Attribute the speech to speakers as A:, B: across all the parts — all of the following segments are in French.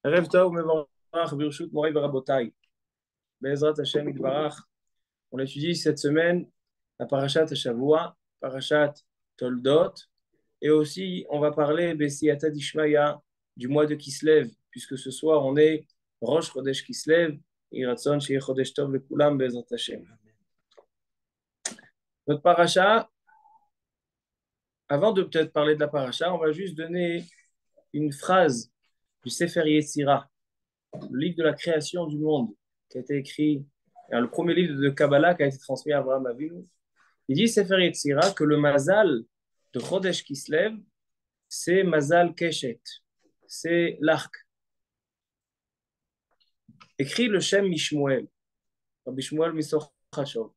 A: ערב טוב ומבורך, ברשות מורי ורבותיי. Bezrat Hashem Yitbarach. On étudie cette semaine la Parashat Hashavua, Parashat Toldot, et aussi on va parler Bessiyata Dishmaya du mois de Kislev, puisque ce soir on est Rosh Chodesh Kislev, Iratzon Shei Chodesh Tov Lekulam Bezrat Hashem. Notre Parasha, avant de peut-être parler de la Parasha, on va juste donner une phrase du Sefer Yetzira, le livre de la création du monde, qui a été écrit, le premier livre de Kabbalah qui a été transmis à Abraham Avinu. Il dit, Sefer Yetzira, que le mazal de Chodesh Kislev, c'est mazal Keshet, c'est l'arc. Écrit le Shem Mishmuel, Rabbi Shmuel Misoch Chashov,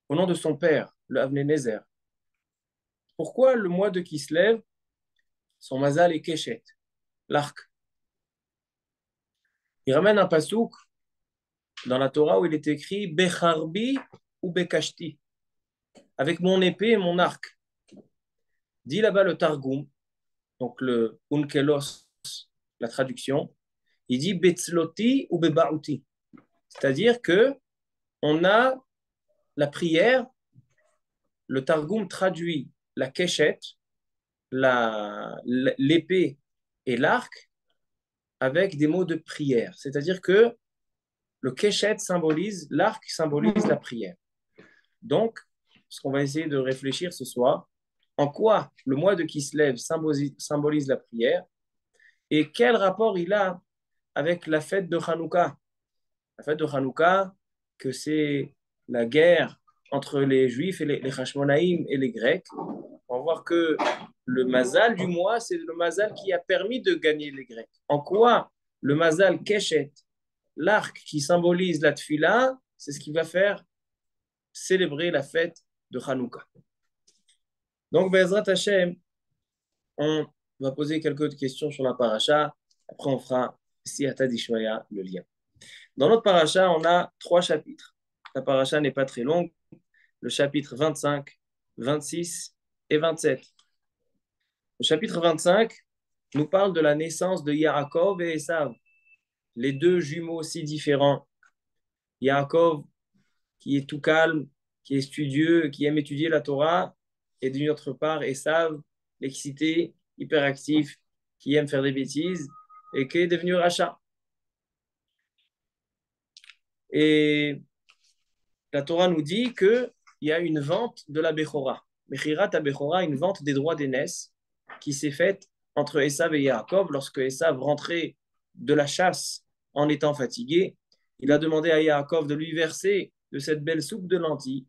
A: au nom de son père, le Avnei Nezer. Pourquoi le mois de Kislev, son mazal est Keshet, l'arc? Il ramène un pasouk dans la Torah où il est écrit Becharbi ou Bekashti, avec mon épée et mon arc. Dit là-bas le Targum, donc le Unkelos, la traduction, il dit Betzloti ou Bebaouti, c'est-à-dire que on a la prière, le Targum traduit la Keshet, l'épée et l'arc avec des mots de prière, c'est-à-dire que le Keshet symbolise, l'arc symbolise la prière. Donc, ce qu'on va essayer de réfléchir ce soir, en quoi le mois de Kislev symbolise la prière et quel rapport il a avec la fête de Hanouka. La fête de Hanouka, que c'est la guerre entre les Juifs et les Hashmonaïm et les Grecs. On va voir que le mazal du mois, c'est le mazal qui a permis de gagner les Grecs. En quoi le mazal Keshet, l'arc qui symbolise la tfila, c'est ce qui va faire célébrer la fête de Hanouka. Donc, Bezrat Hashem, on va poser quelques questions sur la paracha. Après, on fera Siyata Dishmaya, le lien. Dans notre paracha, on a 3 chapitres. La paracha n'est pas très longue. Le chapitre 25, 26 et 27. Le chapitre 25 nous parle de la naissance de Yaakov et Esav, les deux jumeaux si différents. Yaakov, qui est tout calme, qui est studieux, qui aime étudier la Torah, et d'une autre part, Esav, l'excité, hyperactif, qui aime faire des bêtises, et qui est devenu rachat. Et la Torah nous dit qu'il y a une vente de la Bechora. Mechirat Bechora, une vente des droits d'aînesse qui s'est faite entre Esav et Yaakov. Lorsque Esav rentrait de la chasse en étant fatigué, il a demandé à Yaakov de lui verser de cette belle soupe de lentilles.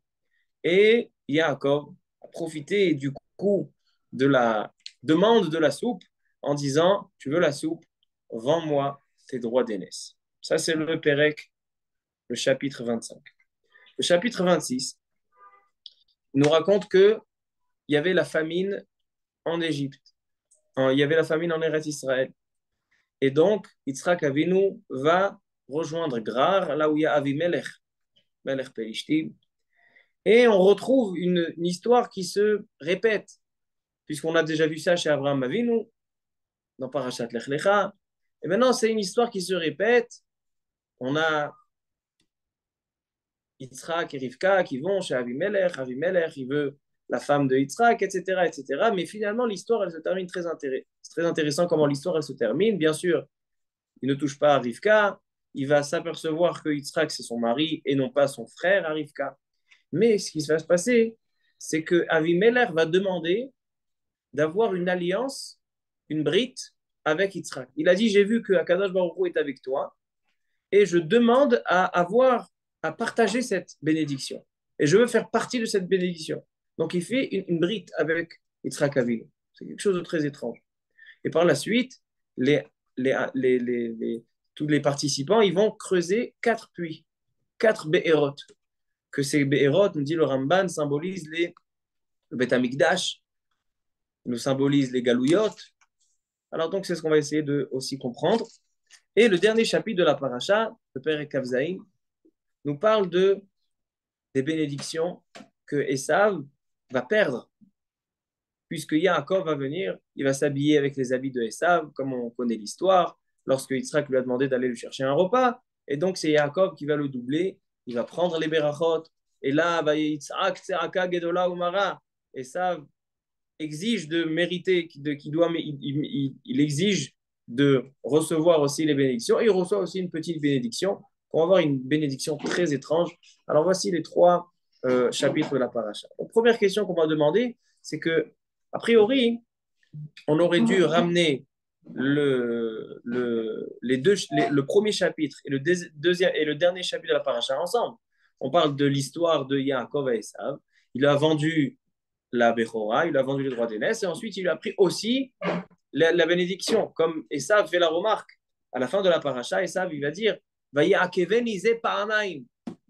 A: Et Yaakov a profité du coup de la demande de la soupe en disant, tu veux la soupe, vends-moi tes droits d'aînesse. Ça, c'est le Pérec, le chapitre 25. Le chapitre 26 nous raconte qu'il y avait la famine en Égypte. Il y avait la famine en Eretz Israël. Et donc, Yitzhak Avinu va rejoindre Grar, là où il y a Avimelech, Melech Pelishtim. Et on retrouve une histoire qui se répète, puisqu'on a déjà vu ça chez Abraham Avinu, dans Parashat Lech Lecha. Et maintenant, c'est une histoire qui se répète. On a Yitzhak et Rivka qui vont chez Avimelech. Avimelech, il veut la femme de Yitzhak, etc., etc. Mais finalement, l'histoire, elle se termine très intéressante. C'est très intéressant comment l'histoire, elle se termine. Bien sûr, il ne touche pas à Rivka. Il va s'apercevoir que Yitzhak, c'est son mari et non pas son frère à Rivka. Mais ce qui va se passer, c'est que Avimelech va demander d'avoir une alliance, une brite avec Yitzhak. Il a dit, j'ai vu que Akadosh Baruch Hu est avec toi et je demande à partager cette bénédiction. Et je veux faire partie de cette bénédiction. Donc, il fait une brite avec Yitzhak Avinu. C'est quelque chose de très étrange. Et par la suite, tous les participants, ils vont creuser 4 puits, 4 béhérotes. Que ces béhérotes, nous dit le Ramban, symbolisent le Beth Amikdash, nous symbolisent les Galouyot. Alors donc, c'est ce qu'on va essayer de aussi comprendre. Et le dernier chapitre de la paracha, le Père Kavzaïm, nous parle des bénédictions que Esav va perdre. Puisque Yaakov va venir, il va s'habiller avec les habits de Esav, comme on connaît l'histoire. lorsque Yitzhak lui a demandé d'aller lui chercher un repas. Et donc, c'est Yaakov qui va le doubler. Il va prendre les berachot. Et là, Yitzhak, Tseraka, Gedola, Umara. Et ça exige de mériter, il exige de recevoir aussi les bénédictions. Et il reçoit aussi une petite bénédiction. On va avoir une bénédiction très étrange. Alors, voici les trois chapitres de la paracha. La première question qu'on va demander, c'est que, a priori, on aurait dû ramener le premier chapitre et deuxième, et le dernier chapitre de la paracha ensemble. On parle de l'histoire de Yaakov et Esav. Il a vendu la Bechora, il a vendu les droits d'aînesse, et ensuite il lui a pris aussi la bénédiction. Comme Esav fait la remarque à la fin de la paracha, Esav il va dire je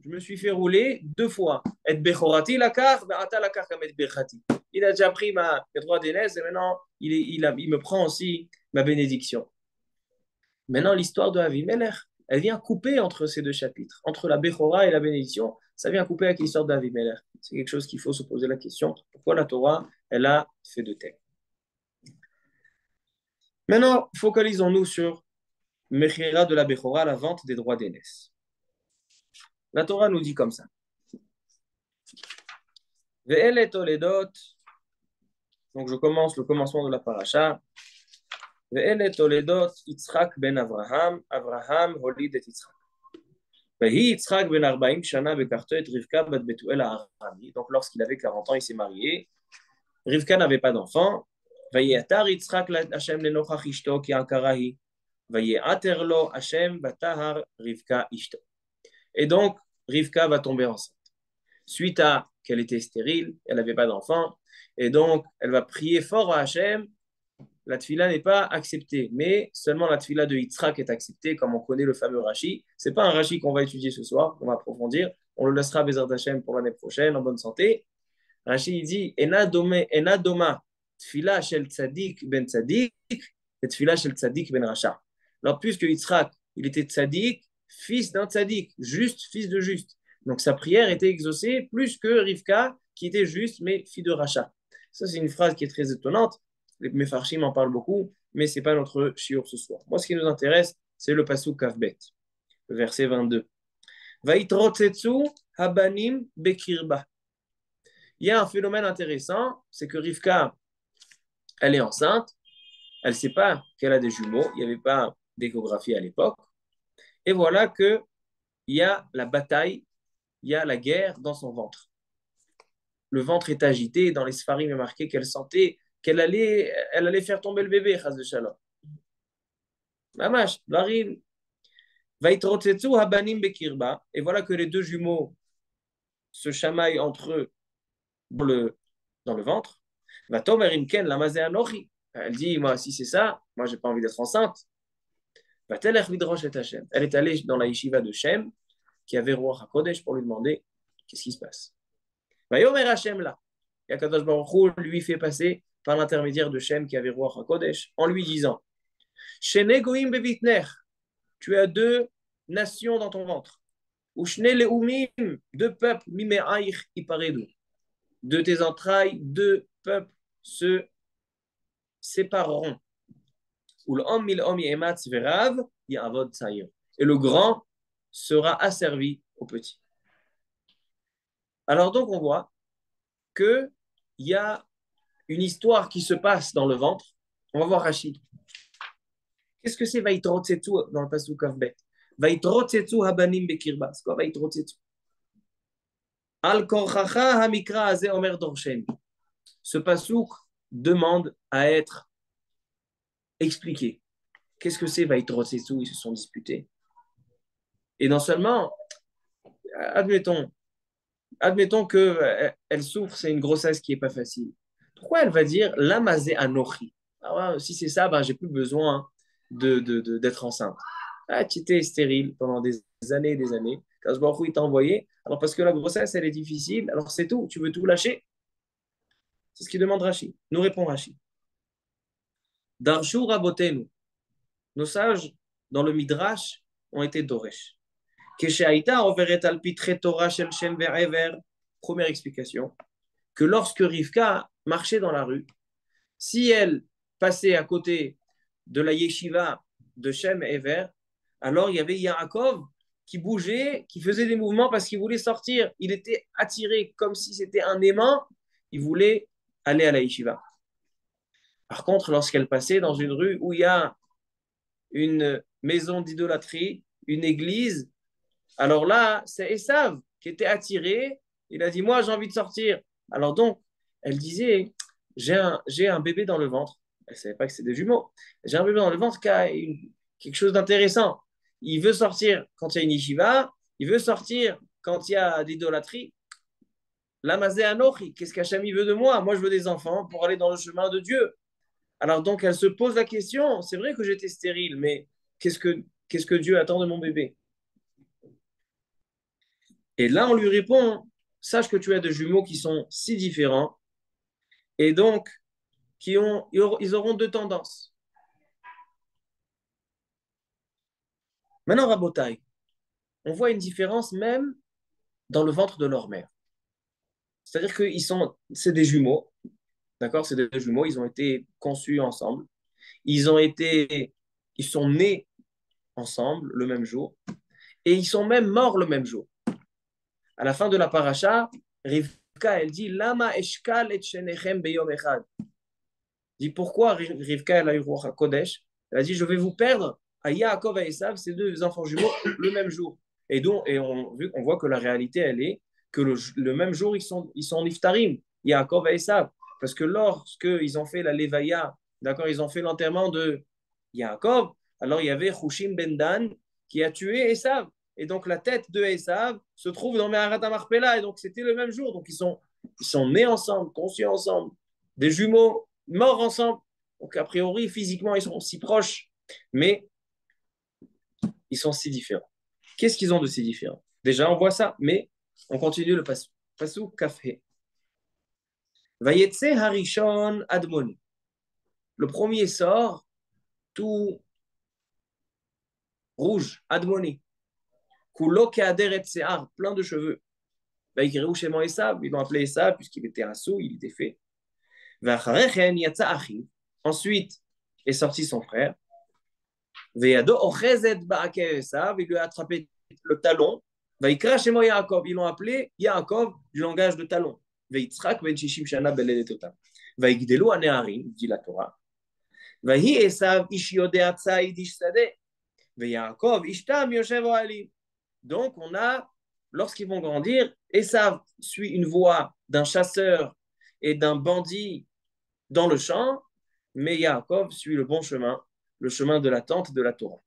A: me suis fait rouler deux fois. Et Bechorati lakar, ve'ata lakar comme et Bechati. Il a déjà pris mes droits d'aînesse et maintenant il me prend aussi ma bénédiction. Maintenant, l'histoire de Avimelech, elle vient couper entre ces deux chapitres, entre la Bechora et la bénédiction. Ça vient couper avec l'histoire d'Avimelech. C'est quelque chose qu'il faut se poser la question. Pourquoi la Torah, elle a fait de tel? Maintenant, focalisons-nous sur Mechira de la Bechora, la vente des droits d'aînesse. La Torah nous dit comme ça. Ve'ele toledot. Donc, je commence le commencement de la paracha. Ve'ele toledot Yitzhak ben Avraham. Avraham holid et Yitzhak. Donc, lorsqu'il avait 40 ans, il s'est marié. Rivka n'avait pas d'enfant. Et donc, Rivka va tomber enceinte. Suite à qu'elle était stérile, elle n'avait pas d'enfant. Et donc, elle va prier fort à Hachem. La tfila n'est pas acceptée, mais seulement la tfila de Yitzhak est acceptée, comme on connaît le fameux Rashi. Ce n'est pas un Rashi qu'on va étudier ce soir, qu'on va approfondir. On le laissera à Bezrat Hashem pour l'année prochaine, en bonne santé. Rashi il dit Ena doma tfila shel tzadik ben tzadik et tfila shel tzadik ben rasha. Alors, puisque Yitzhak, il était tzadik, fils d'un tzadik, juste, fils de juste. Donc, sa prière était exaucée plus que Rivka, qui était juste, mais fille de Racha. Ça, c'est une phrase qui est très étonnante. Les Mefarshim en parlent beaucoup, mais ce n'est pas notre shiur ce soir. Moi, ce qui nous intéresse, c'est le pasuk Kavbet, le verset 22. Vaitrotzetsu habanim bekirba. Il y a un phénomène intéressant, c'est que Rivka, elle est enceinte, elle ne sait pas qu'elle a des jumeaux, il n'y avait pas d'échographie à l'époque, et voilà qu'il y a la bataille, il y a la guerre dans son ventre. Le ventre est agité, dans les Sfarim il est marqué qu'elle sentait qu'elle allait faire tomber le bébé, chas de shalom. Mamash, Barim, Vaitrotzetsu habanim bekirba, et voilà que les deux jumeaux se chamaillent entre eux dans le ventre. Vatomer imken la mazé anochi. Elle dit, moi, si c'est ça, moi, j'ai pas envie d'être enceinte. Vatelech vidrosh et Hashem. Elle est allée dans la yeshiva de Shem, qui avait Ruach HaKodesh, pour lui demander qu'est-ce qui se passe. Vayomer Hashem là. Et Akadosh Baruch Hu lui fait passer par l'intermédiaire de Shem, qui avait Ruach HaKodesh, en lui disant Shene goim bevitner. Tu as deux nations dans ton ventre. Ou shne leumim, deux peuples, mime'aich iparedu. De tes entrailles, deux peuples se sépareront. Et le grand sera asservi au petit. Alors donc on voit qu'il y a une histoire qui se passe dans le ventre. On va voir Rachid. Qu'est-ce que c'est Vaitrotsetsu dans le pasuk Kavbet? Vaitrotsetsu habanim bekirba. C'est quoi Vaitrotsetsu? Al korchacha hamikra azeh omer dorsheni. Ce pasuk demande à être expliqué. Qu'est-ce que c'est Vaitrotsetsu? Ils se sont disputés. Et non seulement, admettons qu'elle souffre, c'est une grossesse qui n'est pas facile. Pourquoi elle va dire Lamazé anochi? Ah ouais, si c'est ça, ben, j'ai plus besoin d'être enceinte. Ah, tu étais stérile pendant des années et des années. Quand Baruch il t'a envoyé, alors parce que la grossesse, elle est difficile, alors c'est tout, tu veux tout lâcher? C'est ce qu'il demande Rashi. Nous répond Rashi. Darshu rabotenu. Nos sages, dans le Midrash, ont été Doresh. Première explication, que lorsque Rivka marchait dans la rue, si elle passait à côté de la yeshiva de Shem et Ever, alors il y avait Yaakov qui bougeait, qui faisait des mouvements parce qu'il voulait sortir. Il était attiré comme si c'était un aimant. Il voulait aller à la yeshiva. Par contre, lorsqu'elle passait dans une rue où il y a une maison d'idolâtrie, une église, alors là, c'est Esav qui était attiré. Il a dit, moi, j'ai envie de sortir. Alors donc, elle disait, j'ai un bébé dans le ventre. Elle ne savait pas que c'était des jumeaux. J'ai un bébé dans le ventre qui a quelque chose d'intéressant. Il veut sortir quand il y a une yeshiva. Il veut sortir quand il y a d'idolâtrie. Lamazé Anochi, qu'est-ce qu'Hachem veut de moi? Moi, je veux des enfants pour aller dans le chemin de Dieu. Alors donc, elle se pose la question, c'est vrai que j'étais stérile, mais qu'est-ce que Dieu attend de mon bébé? Et là, on lui répond, sache que tu as des jumeaux qui sont si différents, et donc, ils auront deux tendances. Maintenant, Rabotai, on voit une différence même dans le ventre de leur mère. C'est-à-dire que c'est des jumeaux, d'accord? C'est des jumeaux, ils ont été conçus ensemble, ils sont nés ensemble le même jour, et ils sont même morts le même jour. À la fin de la paracha, Rivka, elle dit Lama eshkal et shenechem beyom echad. Dit pourquoi Rivka, elle a eu Ruach HaKodesh. Elle a dit je vais vous perdre à Yaakov et Esav, ces deux enfants jumeaux, le même jour. Et donc, on voit que la réalité, elle est que le même jour, ils sont niftarim, Yaakov et Esav. Parce que lorsqu'ils ont fait la Levaya, d'accord, ils ont fait l'enterrement de Yaakov, alors il y avait Hushim ben Dan qui a tué Esav. Et donc la tête de Esav se trouve dans Meharat HaMachpelah. Et donc c'était le même jour. Donc ils sont nés ensemble, conçus ensemble, des jumeaux morts ensemble. Donc a priori, physiquement, ils sont si proches, mais ils sont si différents. Qu'est-ce qu'ils ont de si différent? Déjà, on voit ça, mais on continue le passou. Passou kafé. Vayetse harishon admoni. Le premier sort tout rouge, admoni. Kulo keaderet se'ar, plein de cheveux. Vaïkirou shemo Esav, ils l'ont appelé Esav puisqu'il était un sou, il était fait. Vacharechen yatsa achiv. Ensuite est sorti son frère. Veyado ochezet ba'aker Esav, il lui a attrapé le talon. Vaïkra shemo Yaakov, ils l'ont appelé Yaakov du langage de talon. Veitzrak ben shishim shana beledetotam. Vaïgdelu aneharim, dit la Torah. Vahi Esav ish yodea tzaïd ish sadeh. Veyaakov ishtam yoshev ohalim. Donc, lorsqu'ils vont grandir, Esav suit une voie d'un chasseur et d'un bandit dans le champ, mais Yaakov suit le bon chemin, le chemin de la tente de la Torah.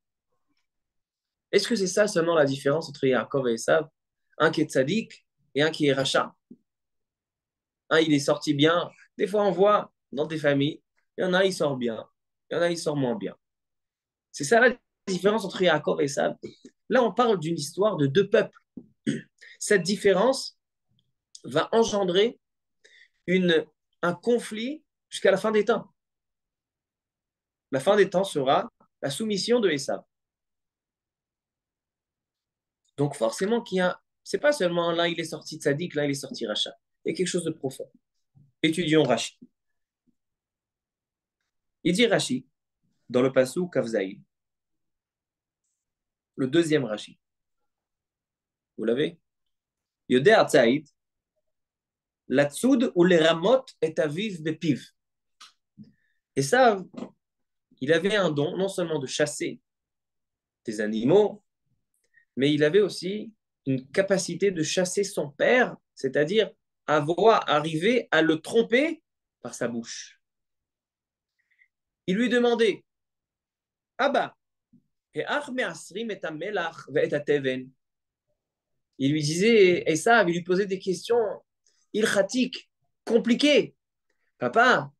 A: Est-ce que c'est ça seulement la différence entre Yaakov et Esav? Un qui est tzaddik et un qui est rachat. Un, il est sorti bien. Des fois, on voit dans des familles, il y en a, il sort bien. Il y en a, il sort moins bien. C'est ça la différence entre Yaakov et Esav. Là, on parle d'une histoire de deux peuples. Cette différence va engendrer un conflit jusqu'à la fin des temps. La fin des temps sera la soumission de Esav. Donc forcément c'est pas seulement l'un il est sorti tzaddik, l'un il est sorti rachat. Il y a quelque chose de profond. Étudions Rashi. Il dit Rashi dans le passou Kavzaï, le deuxième Rashi. Vous l'avez? Yodé Tzaïd, la tsoud ou les ramot est à vivre bepiv. Et ça, il avait un don non seulement de chasser des animaux, mais il avait aussi une capacité de chasser son père, c'est-à-dire arriver à le tromper par sa bouche. Il lui demandait, Abba, il lui disait, et ça, il lui posait des questions ilchatiques, compliquées. Papa,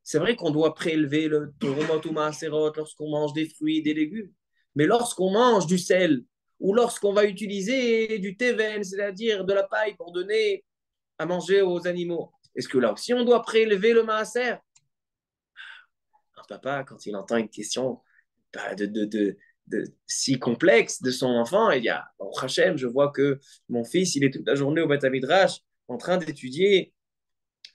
A: c'est vrai qu'on doit prélever le toromotuma lorsqu'on mange des fruits, des légumes, mais lorsqu'on mange du sel, ou lorsqu'on va utiliser du teven, c'est-à-dire de la paille pour donner à manger aux animaux, est-ce que là aussi on doit prélever le maaser? Papa, quand il entend une question si complexe de son enfant, il y a au Hachem, je vois que mon fils, il est toute la journée au Beth Midrash en train d'étudier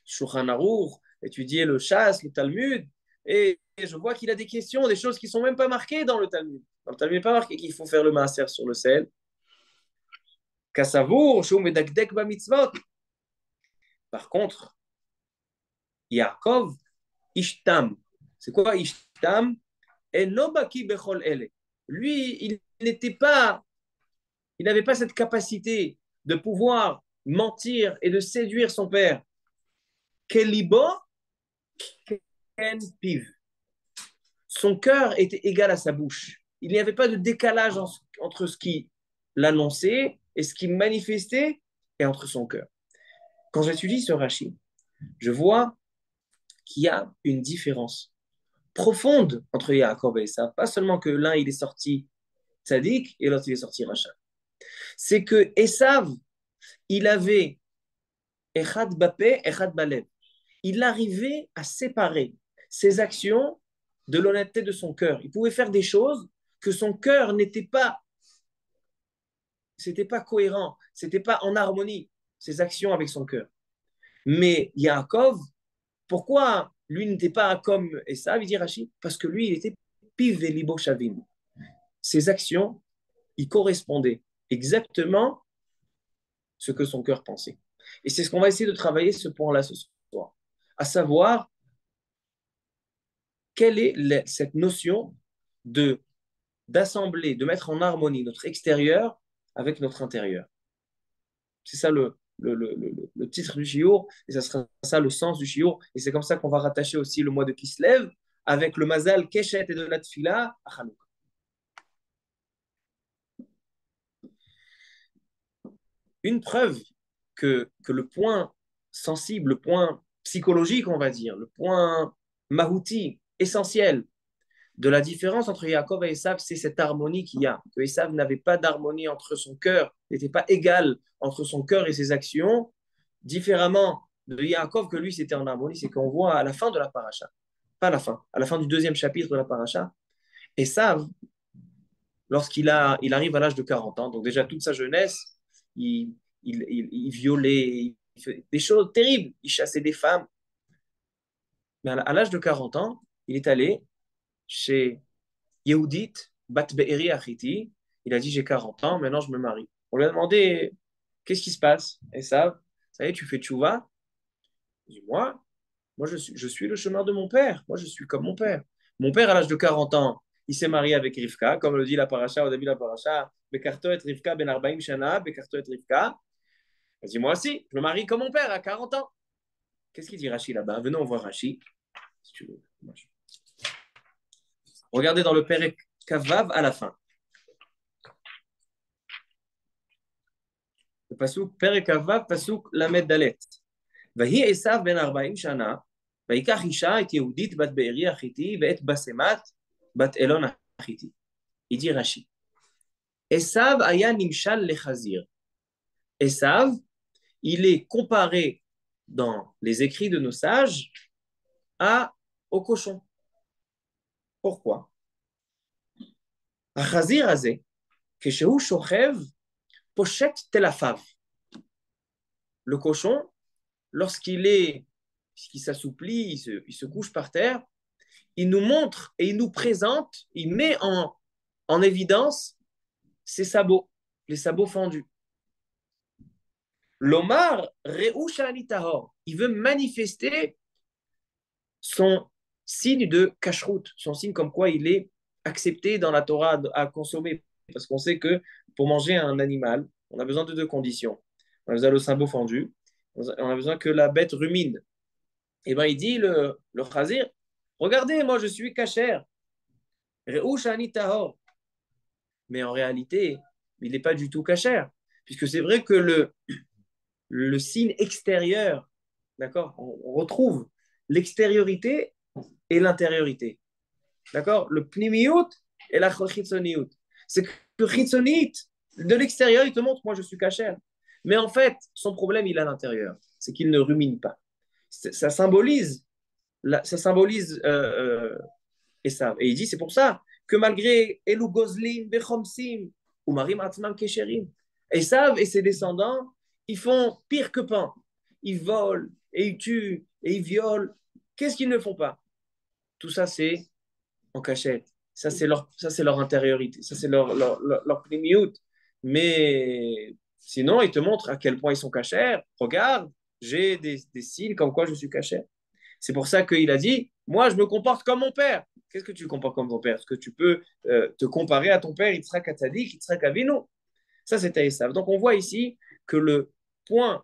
A: Shulchan Aruch, étudier le Shas, le Talmud, Et je vois qu'il a des questions, des choses qui ne sont même pas marquées dans le Talmud. Dans le Talmud, il n'est pas marqué qu'il faut faire le maaser sur le sel. Kassavour, shou medakdek ba mitzvot. Par contre, Yaakov, Ishtam. C'est quoi Ishtam? Eno baki bechol ele. Lui, il n'était pas, il n'avait pas cette capacité de pouvoir mentir et de séduire son père. Kelibo, ken piv. Son cœur était égal à sa bouche. Il n'y avait pas de décalage entre ce qui l'annonçait et ce qui manifestait et entre son cœur. Quand j'étudie ce Rashi, je vois qu'il y a une différence profonde entre Yaakov et Esav. Pas seulement que l'un il est sorti tzaddik et l'autre il est sorti rachat. C'est que Esav, il avait echad bapé, echad balev. Il arrivait à séparer ses actions de l'honnêteté de son cœur. Il pouvait faire des choses que son cœur c'était pas cohérent, c'était pas en harmonie, ses actions avec son cœur. Mais Yaakov, pourquoi lui n'était pas comme Esav, il dit Rachid? Parce que lui, il était piv et libo shavim. Ses actions, y correspondaient exactement ce que son cœur pensait. Et c'est ce qu'on va essayer de travailler ce point-là ce soir, à savoir quelle est cette notion de d'assembler, de mettre en harmonie notre extérieur avec notre intérieur. C'est ça le titre du shiur, et ça sera ça le sens du shiur, et c'est comme ça qu'on va rattacher aussi le mois de Kislev avec le mazal Keshet et de la Tfila à Hanouka. Une preuve que le point sensible, le point psychologique, on va dire, le point mahouti, essentiel, de la différence entre Yaakov et Esav, c'est cette harmonie qu'il y a. Que Esav n'avait pas d'harmonie entre son cœur, n'était pas égal entre son cœur et ses actions, différemment de Yaakov, que lui, c'était en harmonie. C'est qu'on voit à la fin de la paracha, pas à la fin du deuxième chapitre de la paracha, Esav, il arrive à l'âge de 40 ans, donc déjà toute sa jeunesse, il violait, il fait des choses terribles, il chassait des femmes. Mais à l'âge de 40 ans, il est allé chez Yehudit, Bat Be'eri Achiti, il a dit j'ai 40 ans, maintenant je me marie. On lui a demandé qu'est-ce qui se passe? Et ça y est, tu fais tchouva? Il dit moi je suis le chemin de mon père. Moi je suis comme mon père. Mon père, à l'âge de 40 ans, il s'est marié avec Rivka, comme le dit la paracha au début de la paracha. Bekarto et Rivka ben Arbaim Shana, Bekarto et Rivka. Il dit moi aussi, je me marie comme mon père à 40 ans. Qu'est-ce qu'il dit Rashi là-bas? Venons voir Rashi. Si tu veux. Regardez dans le Perek Kavav à la fin. Le pasuk Perek Kavav, pasuk Lamed Dalet. ויהי עשיו בן 40 שנה, ויקח אישה את יהודית בת בארי החיתי ואת בסמת בת אלון החיתי. Il dit Rashi. Esav aya nimshal lechazir. Esav, il est comparé dans les écrits de nos sages au cochon. Pourquoi? Achazir azé, keshehu shochev pochet telafav. Le cochon, lorsqu'il s'assouplit, il se couche par terre, il nous montre et il nous présente, il met en évidence ses sabots, les sabots fendus. L'Omar, Re'ushani Tahor, il veut manifester son signe de kashrut, son signe comme quoi il est accepté dans la Torah à consommer. Parce qu'on sait que pour manger un animal, on a besoin de deux conditions. On a besoin le sabot fendu, on a besoin que la bête rumine. Et bien il dit, le chazir, regardez, moi je suis kasher, Re'ushani Tahor. Mais en réalité, il n'est pas du tout kasher. Puisque c'est vrai que le signe extérieur, d'accord, on retrouve l'extériorité et l'intériorité. D'accord? Le pnimiyut et la chitzoniyut. C'est que chitzoniyut, de l'extérieur, il te montre, moi je suis kasher. Mais en fait, son problème, il est à l'intérieur. C'est qu'il ne rumine pas. Ça symbolise, Esav. Et il dit, c'est pour ça que malgré Elu Gozlim, Bechomsim, ou Marim Atzmam Kesherim, Esav et ses descendants, ils font pire que pain. Ils volent, et ils tuent, et ils violent. Qu'est-ce qu'ils ne font pas? tout ça, c'est en cachette. Ça, c'est leur intériorité. Ça, c'est leur pnimiout. Mais sinon, ils te montrent à quel point ils sont cachers. Regarde, j'ai des signes comme quoi je suis cacher. C'est pour ça qu'il a dit, moi, je me comporte comme mon père. Qu'est-ce que tu comportes comme ton père? Est-ce que tu peux te comparer à ton père, Yitzhak Hatzadik, Yitzhak Avinu? Ça, c'est Esav. Donc, on voit ici que le point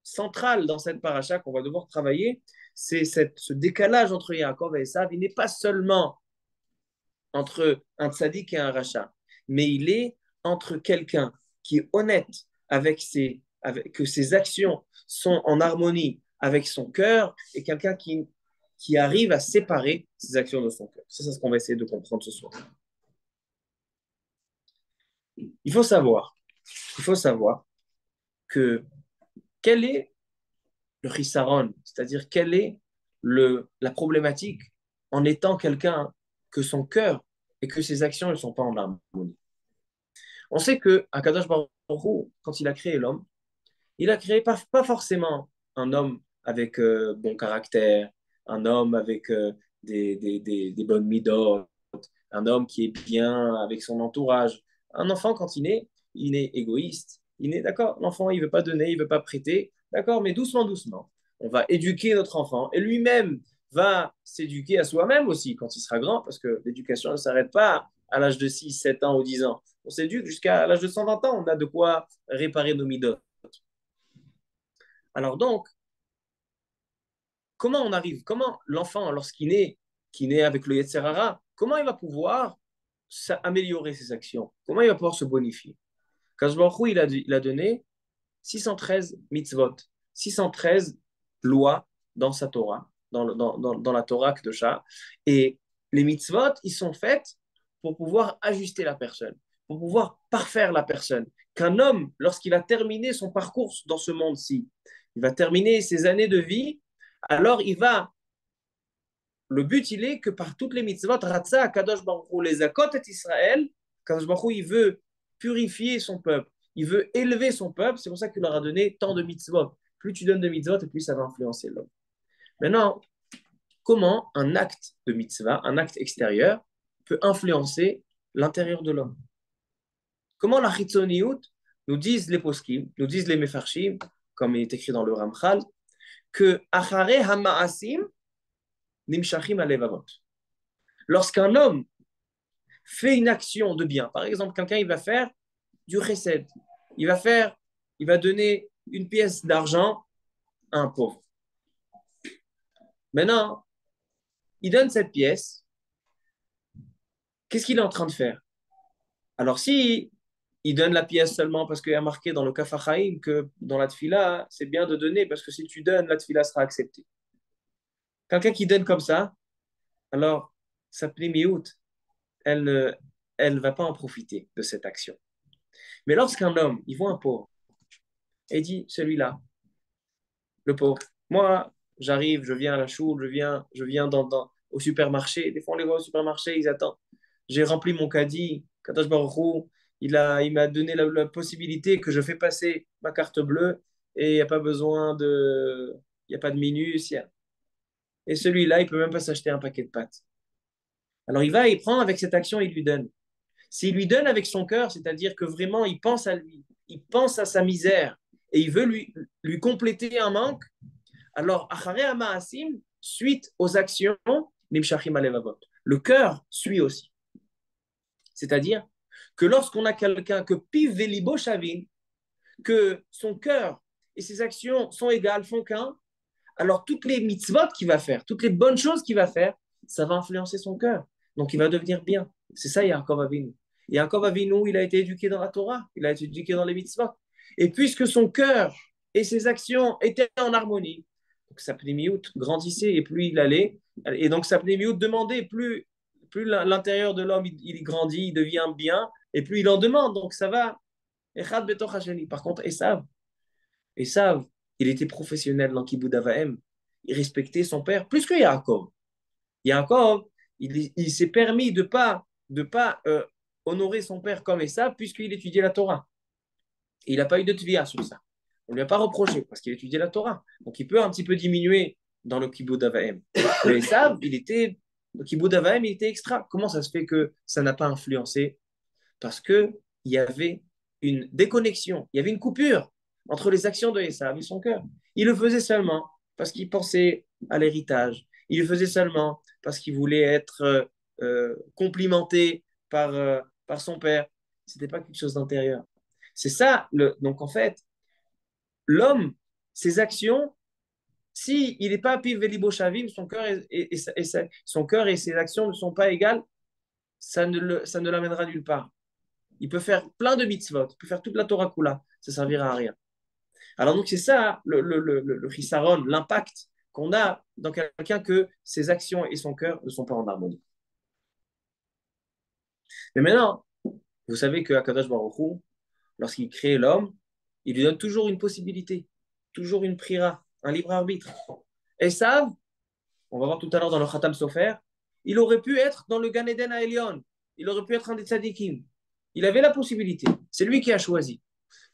A: central dans cette paracha qu'on va devoir travailler, c'est ce décalage entre Yaakov et Esav. Il n'est pas seulement entre un tzaddik et un rachat, mais il est entre quelqu'un qui est honnête que ses actions sont en harmonie avec son cœur et quelqu'un qui arrive à séparer ses actions de son cœur. C'est ça ce qu'on va essayer de comprendre ce soir. Il faut savoir, il faut savoir que quel est le chisaron, c'est-à-dire quelle est la problématique en étant quelqu'un que son cœur et que ses actions ne sont pas en harmonie. On sait que Akadosh Baruch Hu, quand il a créé l'homme, il a créé pas forcément un homme avec bon caractère, un homme avec des bonnes midotes, un homme qui est bien avec son entourage. Un enfant, quand il est égoïste. Il est d'accord, l'enfant, il ne veut pas donner, il ne veut pas prêter. D'accord, mais doucement, doucement. On va éduquer notre enfant et lui-même va s'éduquer à soi-même aussi quand il sera grand, parce que l'éducation ne s'arrête pas à l'âge de 6, 7 ans ou 10 ans. On s'éduque jusqu'à l'âge de 120 ans. On a de quoi réparer nos midotes. Alors donc, comment l'enfant, qui naît avec le Yetzer Hara, comment il va pouvoir améliorer ses actions? Comment il va pouvoir se bonifier? Kadosh Baruch Hu, il a donné 613 mitzvot, 613 lois dans sa Torah, dans la Torah Kedosha. Et les mitzvot, ils sont faits pour pouvoir ajuster la personne, pour pouvoir parfaire la personne. Qu'un homme, lorsqu'il a terminé son parcours dans ce monde-ci, il va terminer ses années de vie, alors le but, il est que par toutes les mitzvot, Ratza, Kadosh Baruch Hu, les Akot et Israël, Kadosh Baruch Hu, il veut purifier son peuple, il veut élever son peuple, c'est pour ça qu'il leur a donné tant de mitzvot. Plus tu donnes de mitzvot, et plus ça va influencer l'homme. Maintenant, comment un acte de mitzvah, un acte extérieur, peut influencer l'intérieur de l'homme? Comment la chitzoniout, nous disent les poskim, nous disent les mefarshim, comme il est écrit dans le Ramchal, que achare hamaasim nimshachim alevavot. Lorsqu'un homme fait une action de bien, par exemple, quelqu'un il va faire du chesed, il va donner une pièce d'argent à un pauvre. Maintenant, il donne cette pièce, qu'est-ce qu'il est en train de faire? Alors si il donne la pièce seulement parce qu'il y a marqué dans le Kafachaim que dans la tfila, c'est bien de donner parce que si tu donnes, la tfila sera acceptée. Quelqu'un qui donne comme ça, alors sa plémiout, elle ne va pas en profiter de cette action. Mais lorsqu'un homme, il voit un pauvre, et dit, celui-là, le pauvre, moi, j'arrive, je viens à la choule, je viens au supermarché, des fois on les voit au supermarché, ils attendent. J'ai rempli mon caddie, Kadosh Baruch Hu, il m'a donné la possibilité que je fais passer ma carte bleue et il n'y a pas besoin il n'y a pas de minus. Et celui-là, il ne peut même pas s'acheter un paquet de pâtes. Alors il prend avec cette action, il lui donne. S'il lui donne avec son cœur, c'est-à-dire que vraiment il pense à lui, il pense à sa misère et il veut lui compléter un manque, alors Acharei Ma'asim, suite aux actions, Nimshachim Alevavot. Le cœur suit aussi. C'est-à-dire que lorsqu'on a quelqu'un que Piv Velibo Shavin, que son cœur et ses actions sont égales, font qu'un, alors toutes les mitzvot qu'il va faire, toutes les bonnes choses qu'il va faire, ça va influencer son cœur. Donc il va devenir bien. C'est ça Yaakov Avinu. Yaakov Avinu, il a été éduqué dans la Torah, il a été éduqué dans les mitzvot. Et puisque son cœur et ses actions étaient en harmonie, donc sa pnémiout grandissait et plus il allait, et donc sa pnémiout demandait, plus l'intérieur de l'homme il grandit, il devient bien, et plus il en demande, donc ça va. Par contre, Esav, il était professionnel dans Kibud Avaim. Il respectait son père plus que Yaakov. Yaakov, il s'est permis de pas honorer son père comme Esav puisqu'il étudiait la Torah. Et il n'a pas eu de tvia sur ça. On ne lui a pas reproché parce qu'il étudiait la Torah. Donc il peut un petit peu diminuer dans le Kibbutz Avaim. Mais Esav, le Kibbutz Avaim, il était extra. Comment ça se fait que ça n'a pas influencé? Parce qu'il y avait une déconnexion, il y avait une coupure entre les actions de Esav et son cœur. Il le faisait seulement parce qu'il pensait à l'héritage. Il le faisait seulement parce qu'il voulait être complimenté par son père. Ce n'était pas quelque chose d'intérieur. C'est ça, donc en fait, l'homme, ses actions, si il n'est pas piv velibo shavim, son cœur son cœur et ses actions ne sont pas égales, ça ne l'amènera nulle part. Il peut faire plein de mitzvot, il peut faire toute la Torah Kula, ça ne servira à rien. Alors donc c'est ça le chisaron, l'impact qu'on a dans quelqu'un que ses actions et son cœur ne sont pas en harmonie. Mais maintenant, vous savez que Akadosh Baruch Hu, lorsqu'il crée l'homme, il lui donne toujours une possibilité, toujours une prira, un libre arbitre. Esav, on va voir tout à l'heure dans le Khatam Sofer, il aurait pu être dans le Gan Eden à Elion, il aurait pu être un des tzadikim. Il avait la possibilité, c'est lui qui a choisi.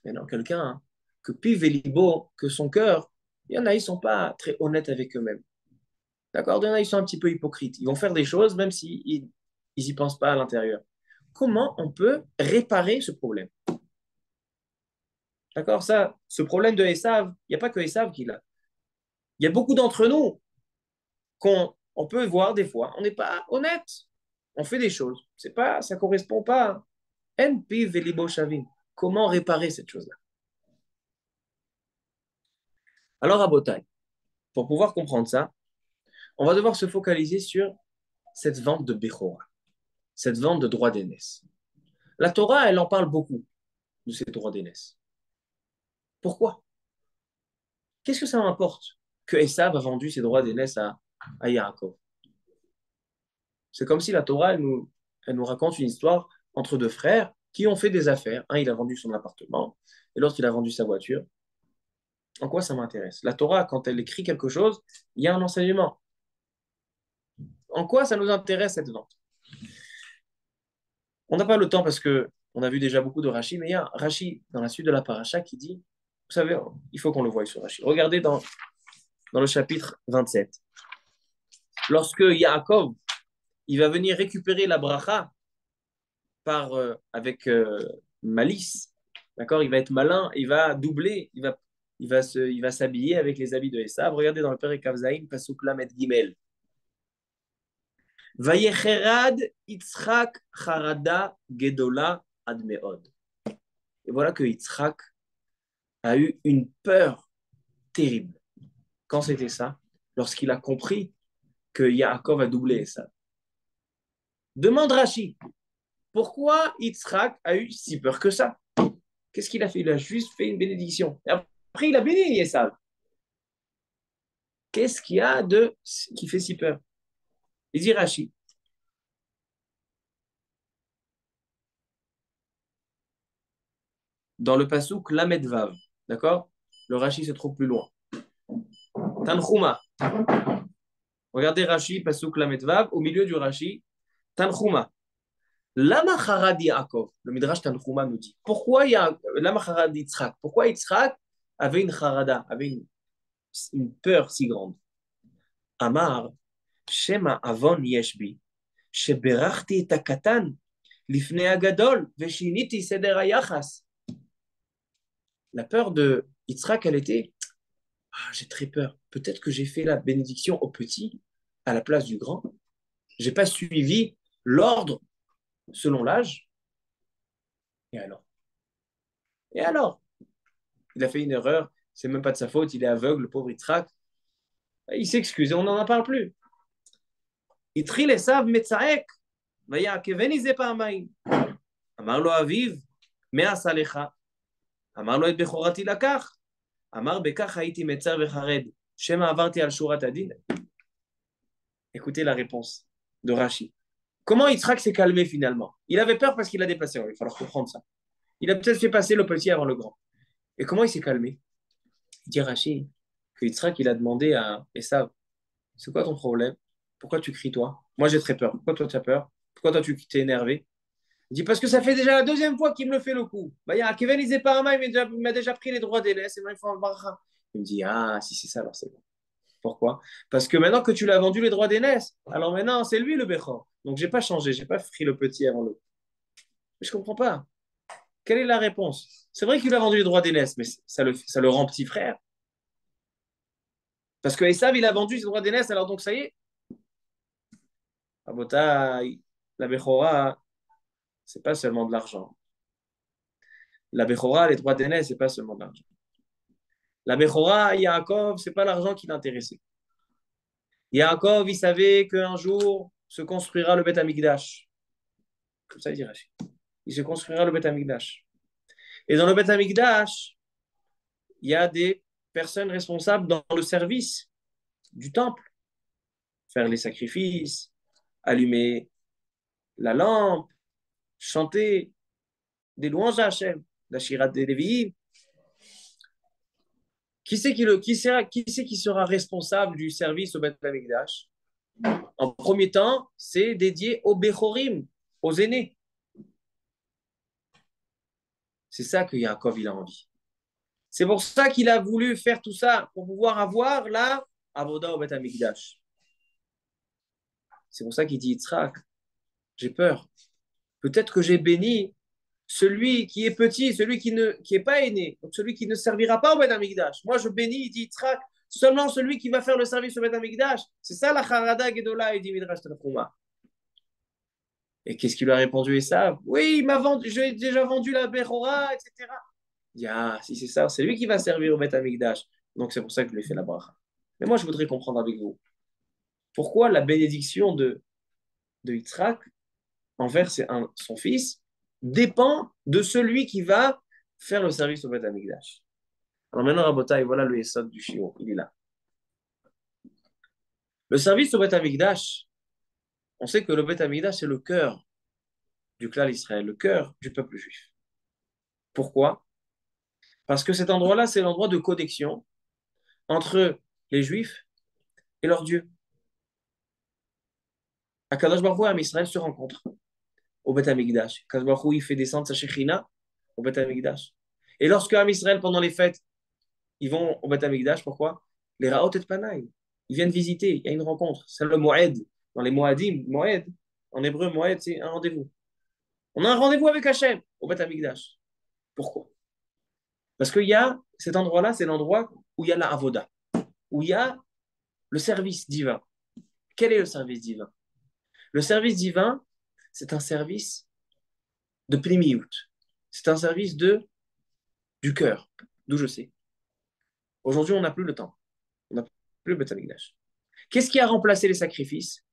A: Maintenant, quelqu'un que piv et libo, que son cœur, il y en a, ils ne sont pas très honnêtes avec eux-mêmes. D'accord? Il y en a, ils sont un petit peu hypocrites. Ils vont faire des choses même s'ils n'y pensent pas à l'intérieur. Comment on peut réparer ce problème? D'accord? Ça, ce problème de Esav, il n'y a pas que Esav qui l'a. Il y a beaucoup d'entre nous qu'on peut voir des fois, on n'est pas honnête. On fait des choses. C'est pas, ça ne correspond pas. En piv et libo shavim. Comment réparer cette chose-là? Alors, à Botaï, pour pouvoir comprendre ça, on va devoir se focaliser sur cette vente de Bechora, cette vente de droit d'aînesse. La Torah, elle en parle beaucoup de ces droits d'aînesse. Pourquoi? Qu'est-ce que ça m'importe que Esav a vendu ses droits d'aînesse à Yaakov? C'est comme si la Torah, elle nous raconte une histoire entre deux frères qui ont fait des affaires. Un, il a vendu son appartement et l'autre, il a vendu sa voiture. En quoi ça m'intéresse? La Torah, quand elle écrit quelque chose, il y a un enseignement. En quoi ça nous intéresse cette vente? On n'a pas le temps parce que on a vu déjà beaucoup de Rashi, mais il y a Rashi dans la suite de la paracha qui dit, vous savez, il faut qu'on le voie sur Rashi. Regardez dans le chapitre 27. Lorsque Yaakov, il va venir récupérer la bracha avec malice, d'accord? Il va être malin, il va doubler, il va s'habiller avec les habits de Esav. Regardez dans le Perek Kavzaïn, Pasuk Lamed Gimel. Vayecherad Yitzchak Charada Gedola Admeod. Et voilà que Yitzchak a eu une peur terrible. Quand c'était ça? Lorsqu'il a compris que Yaakov a doublé ça. Demande Rashi, pourquoi Yitzchak a eu si peur que ça? Qu'est-ce qu'il a fait? Il a juste fait une bénédiction. Et après, il a béni Esav. Qu'est-ce qu'il y a qui fait si peur? Il dit Rashi. Dans le pasuk Lamed Vav, d'accord? Le Rashi se trouve plus loin. Tanchuma. Regardez Rashi, pasuk Lamed Vav, au milieu du Rashi, Tanchuma. Lama Harad Yaakov, le Midrash Tanchuma nous dit, pourquoi Lama Harad Yitzchak? Pourquoi Yitzchak avait une harada, avait une peur si grande? Amar, Shema Avon Yeshbi, Sheberachti et Akatan, Lifnei Agadol, Veshiniti Seder Ayachas. La peur de Yitzhak, elle était, j'ai très peur. Peut-être que j'ai fait la bénédiction au petit à la place du grand. J'ai pas suivi l'ordre selon l'âge. Et alors? Et alors? Il a fait une erreur, c'est même pas de sa faute, il est aveugle, le pauvre Yitzhak. Il s'excuse et on n'en parle plus. התחיל עשיו מצעק, ויעקבני זה פעמיים. אמר לו אביו, מה עשה לך? אמר לו את בכורתי לקח. אמר בכך הייתי מצר וחרד, שמא עברתי על שורת הדין. Écoutez la réponse de Rashi. Comment Yitzhak s'est calmé finalement? Il avait peur parce qu'il a dépassé. Il va falloir comprendre ça. Il a peut-être fait passer le petit avant le grand. Et comment il s'est calmé? Il dit Rashi que Yitzhak il a demandé à Esav, c'est quoi ton problème? Pourquoi tu cries toi? Moi j'ai très peur. Pourquoi toi tu as peur? Pourquoi toi tu t'es énervé? Il dit parce que ça fait déjà la deuxième fois qu'il me le fait le coup. Bah, il y a Kevin Izepama, il m'a déjà pris les droits d'aînesse et maintenant il faut un barra. Il me dit ah si c'est ça alors c'est bon. Pourquoi? Parce que maintenant que tu l'as vendu les droits d'aînesse, alors maintenant c'est lui le Bechor. Donc j'ai pas changé, j'ai pas pris le petit avant le. Mais je comprends pas. Quelle est la réponse? C'est vrai qu'il a vendu les droits d'aînesse, mais ça le rend petit frère. Parce que Esav, il a vendu ses droits d'aînesse, alors donc ça y est. Abotai, la Bechora, c'est pas seulement de l'argent. La Bechora, les droits d'aînesse, c'est pas seulement de l'argent. La Bechora, Yaakov, c'est pas l'argent qui l'intéressait. Yaakov, il savait qu'un jour se construira le Beth Amikdash. Comme ça, il dit Rachid. Il se construira le Beth Amikdash. Et dans le Beth Amikdash, il y a des personnes responsables dans le service du temple. Faire les sacrifices, allumer la lampe, chanter des louanges à Hachem, la Shirat des Lévi'im. Qui sera responsable du service au Beth Amikdash? En premier temps, c'est dédié aux Bechorim, aux aînés. C'est ça que Yaakov il a envie. C'est pour ça qu'il a voulu faire tout ça, pour pouvoir avoir la Avoda au Beth Amikdash. C'est pour ça qu'il dit Yitzhak, j'ai peur. Peut-être que j'ai béni celui qui est petit, celui qui est pas aîné, donc celui qui ne servira pas au Beth Amikdash. Moi, je bénis, il dit Yitzhak, seulement celui qui va faire le service au Beth Amikdash. C'est ça la Harada Gedola, il dit Midrash Tanchuma. Et qu'est-ce qu'il lui a répondu Esav? Oui, il m'a vendu, j'ai déjà vendu la Bechora, etc. Il dit, ah, si c'est ça, c'est lui qui va servir au Beth Amikdash. Donc c'est pour ça que je lui ai fait la bracha. Mais moi, je voudrais comprendre avec vous. Pourquoi la bénédiction de Yitzhak envers son fils dépend de celui qui va faire le service au Beth Amikdash. Alors maintenant, Rabotai, voilà le Yesod du Shiur, il est là. Le service au Beth Amikdash, on sait que le Beth Amikdash, c'est le cœur du clan Israël, le cœur du peuple juif. Pourquoi? Parce que cet endroit-là, c'est l'endroit de connexion entre les juifs et leur Dieu. Akadosh Baruch Hu et Israël se rencontrent au Beth Amikdash. Akadosh Baruch Hu, il fait descendre sa Shekhinah au Beth Amikdash. Et lorsque Am Israël, pendant les fêtes, ils vont au Beth Amikdash, pourquoi? Les Raot et Panaï. Ils viennent visiter, il y a une rencontre. C'est le Moed. Dans les Moadim, Moed, en hébreu, Moed, c'est un rendez-vous. On a un rendez-vous avec Hachem au Beth Amikdash. Pourquoi? Parce qu'il y a cet endroit-là, c'est l'endroit où il y a la Avoda, où il y a le service divin. Quel est le service divin? Le service divin, c'est un service de Pnimiout. C'est un service du cœur, d'où je sais. Aujourd'hui, on n'a plus le temps. On n'a plus le Beth Amikdash. Qu'est-ce qui a remplacé les sacrifices?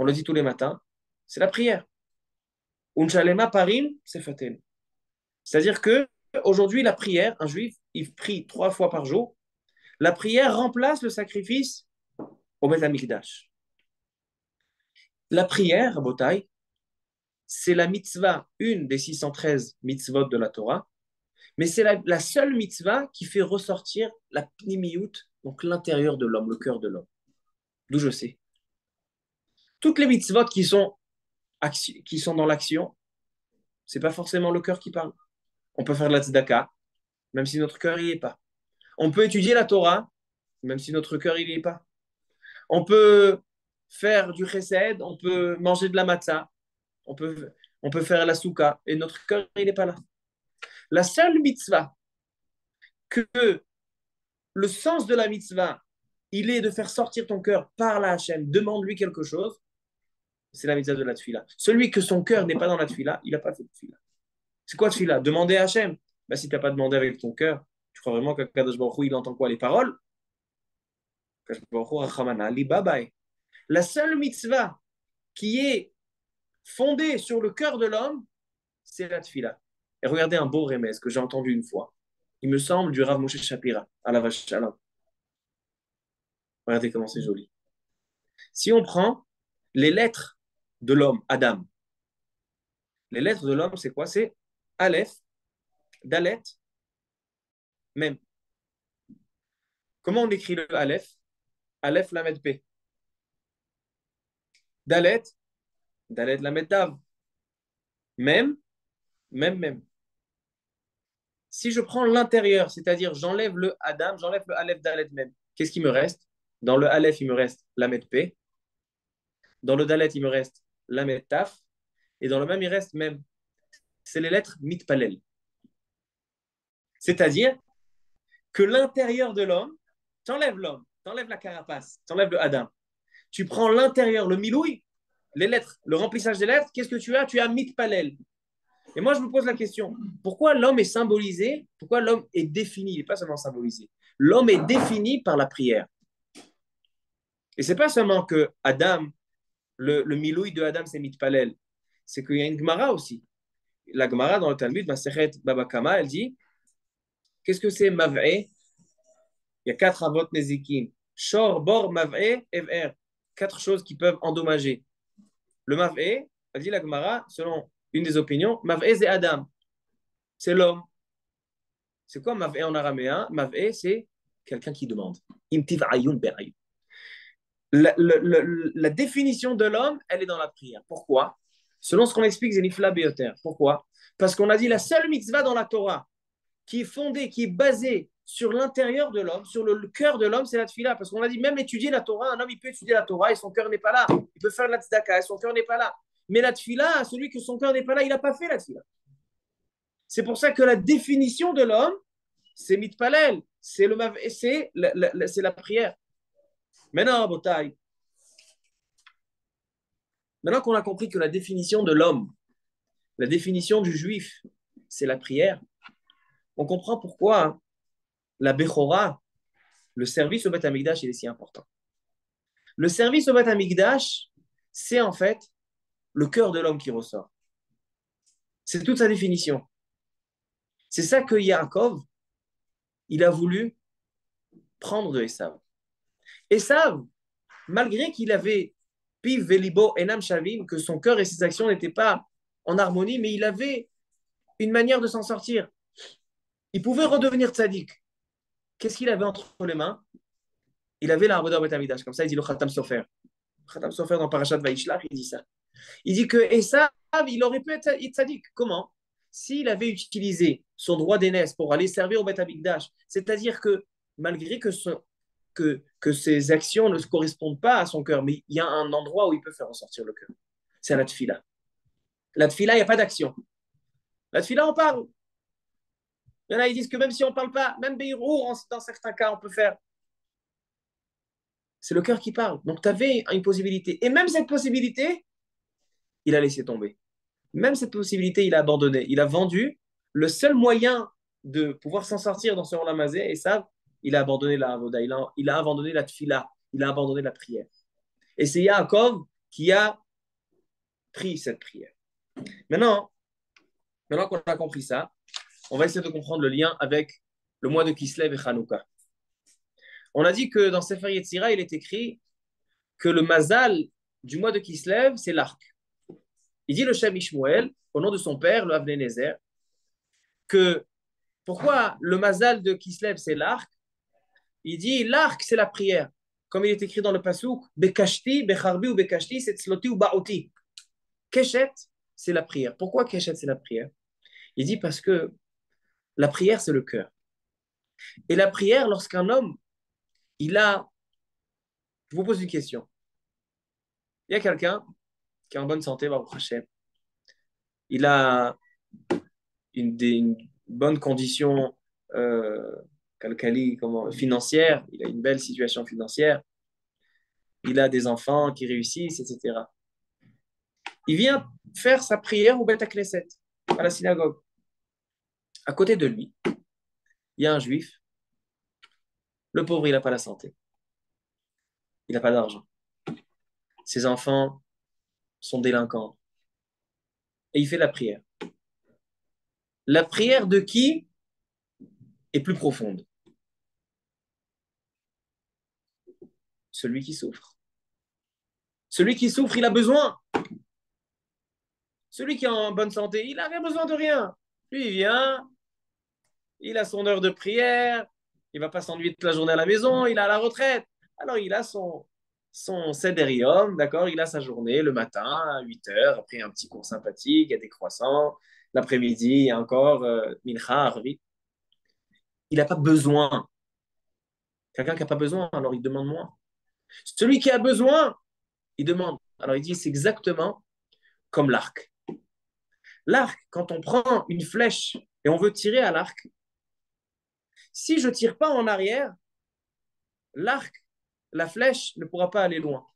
A: On le dit tous les matins, c'est la prière. Unchalema parim, c'est fatel. C'est-à-dire que aujourd'hui, la prière, un juif, il prie 3 fois par jour. La prière remplace le sacrifice au Beth Amikdash. La prière, Botaï, c'est la mitzvah, une des 613 mitzvot de la Torah, mais c'est la seule mitzvah qui fait ressortir la pnimiyut, donc l'intérieur de l'homme, le cœur de l'homme. D'où je sais. Toutes les mitzvot qui sont dans l'action, c'est pas forcément le cœur qui parle. On peut faire de la tzedaka, même si notre cœur n'y est pas. On peut étudier la Torah, même si notre cœur n'y est pas. On peut faire du chesed, on peut manger de la matzah, on peut faire la souka, et notre cœur, il n'est pas là. La seule mitzvah que le sens de la mitzvah, il est de faire sortir ton cœur par la Hachem, demande-lui quelque chose, c'est la mitzvah de la tfila. Celui que son cœur n'est pas dans la tfila, il n'a pas fait de tfila. C'est quoi tfila? Demander à Hachem. Ben, si tu n'as pas demandé avec ton cœur, tu crois vraiment qu'Akadosh Baruch Hu, il entend quoi? Les paroles? La seule mitzvah qui est fondée sur le cœur de l'homme, c'est la tfila. Et regardez un beau remez que j'ai entendu une fois. Il me semble du Rav Moshe Shapira, à la vache Shalom. Regardez comment c'est joli. Si on prend les lettres de l'homme, Adam, les lettres de l'homme, c'est quoi? C'est Aleph, Dalet, Mem. Comment on écrit le Aleph? Aleph, Lamed, P. Dalet, Dalet, Lamed, Tav. Mem, Mem, Mem. Si je prends l'intérieur, c'est-à-dire j'enlève le Adam, j'enlève le Aleph, Dalet, Mem, qu'est-ce qui me reste? Dans le Aleph, il me reste Lamed P. Dans le Dalet, il me reste Lamed Taf. Et dans le même, il reste même. C'est les lettres Mitpalel. C'est-à-dire que l'intérieur de l'homme, t'enlèves la carapace, t'enlèves le Adam. Tu prends l'intérieur, le milouï, les lettres, le remplissage des lettres, qu'est-ce que tu as? Tu as Mitpalel. Et moi, je me pose la question, pourquoi l'homme est symbolisé? Pourquoi l'homme est défini? Il n'est pas seulement symbolisé. L'homme est défini par la prière. Et c'est pas seulement que Adam, le milouï de Adam, c'est Mitpalel. C'est qu'il y a une Gemara aussi. La Gemara dans le Talmud, Masechet Baba Kama, elle dit, qu'est-ce que c'est Mav'e? Il y a 4 avot nezikim. Shor, bor, Mav'e, ev'er. 4 choses qui peuvent endommager. Le Mav'e, a dit la Gemara, selon une des opinions, Mav'e, c'est Adam. C'est l'homme. C'est quoi Mav'e en araméen? Mav'e, c'est quelqu'un qui demande. Imtiv ayun be'ayun. La définition de l'homme, elle est dans la prière. Pourquoi? Selon ce qu'on explique, Zenifla Beoter. Pourquoi? Parce qu'on a dit la seule mitzvah dans la Torah qui est fondée, qui est basée sur l'intérieur de l'homme, sur le cœur de l'homme, c'est la tfila. Parce qu'on a dit, même étudier la Torah, un homme, il peut étudier la Torah et son cœur n'est pas là. Il peut faire la tzedaka et son cœur n'est pas là. Mais la tfila, celui que son cœur n'est pas là, il n'a pas fait la tfila. C'est pour ça que la définition de l'homme, c'est mitpalel, c'est la prière. Maintenant, Botaï, maintenant qu'on a compris que la définition de l'homme, la définition du juif, c'est la prière, on comprend pourquoi la Bechora, le service au Beth Amikdash, il est si important. Le service au Beth Amikdash, c'est en fait le cœur de l'homme qui ressort. C'est toute sa définition. C'est ça que Yaakov, il a voulu prendre de Esav. Esav, malgré qu'il avait Piv Velibo Enam Shavim, que son cœur et ses actions n'étaient pas en harmonie, mais il avait une manière de s'en sortir. Il pouvait redevenir tzaddik. Qu'est-ce qu'il avait entre les mains? Il avait la Avodah Beth Amikdash. Comme ça, il dit le Khatam Sofer. Khatam Sofer dans Parashat Vaishlach, il dit ça. Il dit que Esav, il aurait pu être tzaddik. Comment? S'il avait utilisé son droit d'aînesse pour aller servir au Beth Amikdash, c'est-à-dire que malgré que ses actions ne correspondent pas à son cœur, mais il y a un endroit où il peut faire ressortir le cœur. C'est la tfila. La tfila, il n'y a pas d'action. La tfila, on parle. Il y en a, ils disent que même si on ne parle pas, même Beirour, dans certains cas, on peut faire. C'est le cœur qui parle. Donc, tu avais une possibilité. Et même cette possibilité, il a laissé tomber. Même cette possibilité, il a abandonné. Il a vendu le seul moyen de pouvoir s'en sortir dans ce Olamazé, et ça, il a abandonné la Avoda, il a abandonné la Tfila, il a abandonné la prière. Et c'est Yaakov qui a pris cette prière. Maintenant qu'on a compris ça, on va essayer de comprendre le lien avec le mois de Kislev et Hanouka. On a dit que dans Sefer Yetzira, il est écrit que le mazal du mois de Kislev, c'est l'arc. Il dit le Shem Ishmuel, au nom de son père, le Avnei Nezer, que pourquoi le mazal de Kislev, c'est l'arc? Il dit l'arc, c'est la prière. Comme il est écrit dans le Pasuk, Bekashti, Becharbi ou Bekashti, c'est Tzloti ou Ba'oti. Keshet, c'est la prière. Pourquoi Keshet, c'est la prière? Il dit parce que la prière, c'est le cœur. Et la prière, lorsqu'un homme, il a... Je vous pose une question. Il y a quelqu'un qui est en bonne santé, Baruch Hashem. Il a une bonne condition financière, il a une belle situation financière, il a des enfants qui réussissent, etc. Il vient faire sa prière au Beth Knesset, à la synagogue. À côté de lui, il y a un juif. Le pauvre, il n'a pas la santé. Il n'a pas d'argent. Ses enfants sont délinquants. Et il fait la prière. La prière de qui est plus profonde? Celui qui souffre. Celui qui souffre, il a besoin. Celui qui est en bonne santé, il n'a rien besoin de rien. Lui, il vient, il a son heure de prière, il ne va pas s'ennuyer toute la journée à la maison, il est à la retraite. Alors, il a son sederium, d'accord? Il a sa journée le matin à 8 heures, après un petit cours sympathique, il y a des croissants. L'après-midi, il y a encore mincha, arvit. Il n'a pas besoin. Quelqu'un qui n'a pas besoin, alors il demande moins. Celui qui a besoin, il demande. Alors il dit, c'est exactement comme l'arc. L'arc, quand on prend une flèche et on veut tirer à l'arc, si je ne tire pas en arrière, l'arc, la flèche ne pourra pas aller loin.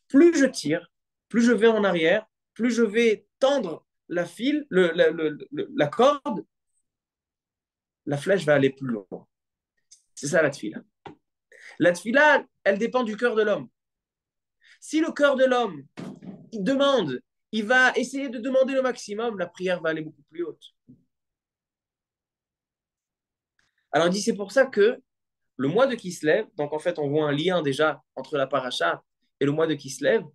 A: Plus je tire, plus je vais en arrière, plus je vais tendre la file, la corde, la flèche va aller plus loin. C'est ça la tfila. La tfila, elle dépend du cœur de l'homme. Si le cœur de l'homme, il demande, il va essayer de demander le maximum, la prière va aller beaucoup plus haute. Alors il dit, c'est pour ça que le mois de Kislev, donc en fait on voit un lien déjà entre la paracha et le mois de Kislev,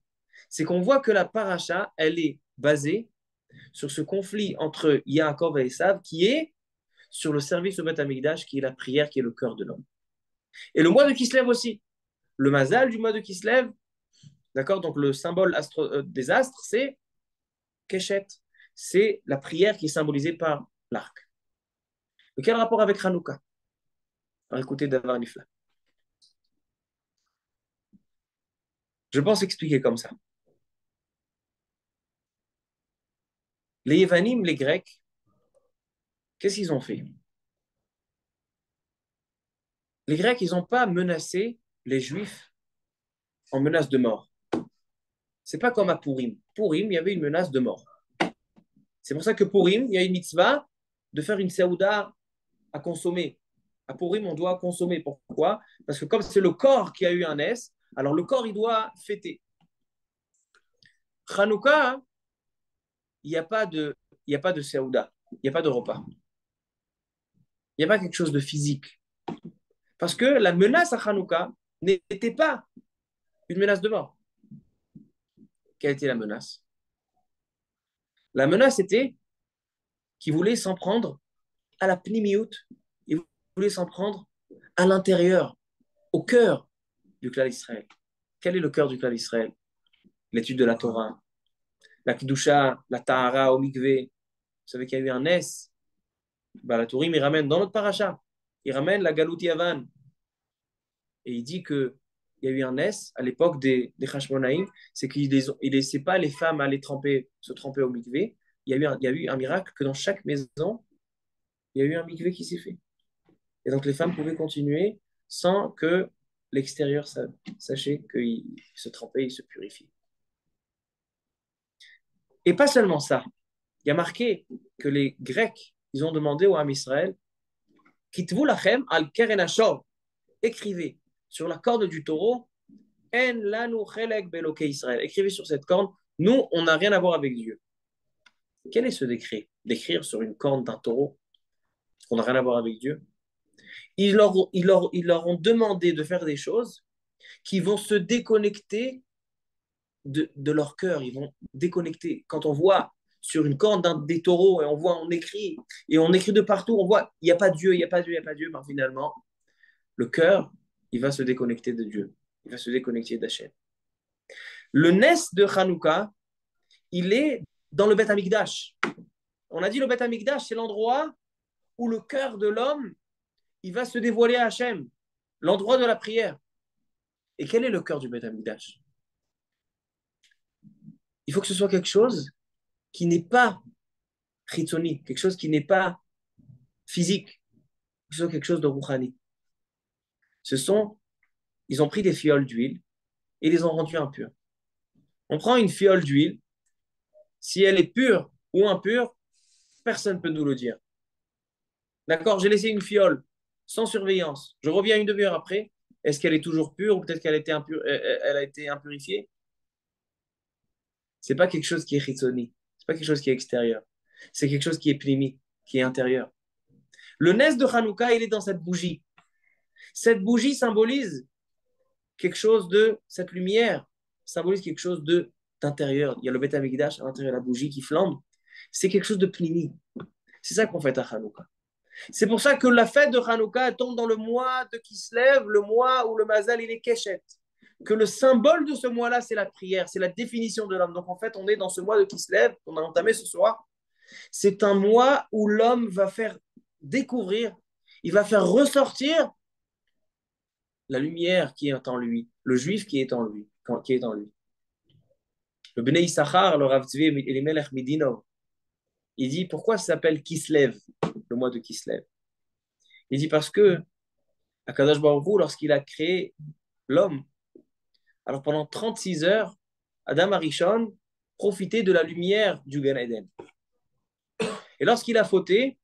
A: c'est qu'on voit que la paracha, elle est basée sur ce conflit entre Yaakov et Esav qui est sur le service au Beth Amikdash, qui est la prière, qui est le cœur de l'homme. Et le mois de Kislev aussi. Le mazal du mois de Kislev, d'accord, donc le symbole des astres, c'est Keshet. C'est la prière qui est symbolisée par l'arc. Et quel rapport avec Hanouka? Alors écoutez Davar Nifla. Je pense expliquer comme ça. Les Yévanim, les Grecs, qu'est-ce qu'ils ont fait? Les Grecs, ils n'ont pas menacé les Juifs en menace de mort. C'est pas comme à Purim. Purim, il y avait une menace de mort. C'est pour ça que Purim, il y a une mitzvah de faire une saouda à consommer. À Purim, on doit consommer. Pourquoi? Parce que comme c'est le corps qui a eu un S, alors le corps, il doit fêter. Hanouka, il n'y a pas de, il n'y a pas de saouda, il n'y a pas de repas. Il n'y a pas quelque chose de physique. Parce que la menace à Hanouka n'était pas une menace de mort. Quelle était la menace? La menace était qu'ils voulaient s'en prendre à la pnimiout, ils voulaient s'en prendre à l'intérieur, au cœur du clan d'Israël. Quel est le cœur du clan d'Israël? L'étude de la Torah, la Kedusha, la Tahara au Mikvé. Vous savez qu'il y a eu un S. Bah, la Tourim, il ramène dans notre paracha, il ramène la Galouti Yavan. Et il dit qu'il y a eu un S à l'époque des Hashmonaïm, c'est qu'il ne laissait pas les femmes aller se tremper au Mikvé. Il y a eu un miracle que dans chaque maison, il y a eu un Mikvé qui s'est fait. Et donc les femmes pouvaient continuer sans que l'extérieur sachait qu'ils se trempaient, ils se purifiaient. Et pas seulement ça. Il y a marqué que les Grecs, ils ont demandé au Ham Israël, Kitvu lachem al keren hashor, écrivez sur la corde du taureau, En lanu chelek beloke Israël. Écrivez sur cette corde, nous, on n'a rien à voir avec Dieu. Quel est ce décret? D'écrire sur une corde d'un taureau qu'on n'a rien à voir avec Dieu. Ils leur ont demandé de faire des choses qui vont se déconnecter de leur cœur. Ils vont déconnecter. Quand on voit sur une corde des taureaux et on écrit de partout, on voit il n'y a pas Dieu, il n'y a pas Dieu, il n'y a pas Dieu, mais finalement, le cœur, il va se déconnecter de Dieu. Il va se déconnecter d'Hachem. Le Nes de Hanouka, il est dans le Beth Amikdash. On a dit le Beth Amikdash, c'est l'endroit où le cœur de l'homme, il va se dévoiler à Hachem, l'endroit de la prière. Et quel est le cœur du Beth Amikdash? Il faut que ce soit quelque chose qui n'est pas chitzoni, quelque chose qui n'est pas physique, que ce soit quelque chose de rouhani. Ils ont pris des fioles d'huile et les ont rendues impures. On prend une fiole d'huile, si elle est pure ou impure, personne ne peut nous le dire. D'accord, j'ai laissé une fiole sans surveillance. Je reviens une demi-heure après. Est-ce qu'elle est toujours pure ou peut-être qu'elle elle a été impurifiée? C'est pas quelque chose qui est chitzoni. C'est pas quelque chose qui est extérieur. C'est quelque chose qui est plimi, qui est intérieur. Le Nes de Hanouka, il est dans cette bougie. Cette bougie symbolise quelque chose cette lumière symbolise quelque chose d'intérieur. Il y a le Beth Amikdash à l'intérieur de la bougie qui flambe. C'est quelque chose de plimi. C'est ça qu'on fait à Hanouka. C'est pour ça que la fête de Hanouka tombe dans le mois de Kislev, le mois où le Mazal il est Keshet. Que le symbole de ce mois-là, c'est la prière, c'est la définition de l'homme. Donc en fait, on est dans ce mois de Kislev qu'on a entamé ce soir. C'est un mois où l'homme va faire découvrir, il va faire ressortir la lumière qui est en lui, le juif qui est en lui, qui est en lui. Le Bnei Issachar, le Rav Tzvi Elimelech Midinov, il dit pourquoi ça s'appelle Kislev, le mois de Kislev. Il dit parce que Akadosh Baruch Hu, lorsqu'il a créé l'homme, alors pendant 36 heures, Adam Arishon profitait de la lumière du Gan Eden. Et lorsqu'il a fauté,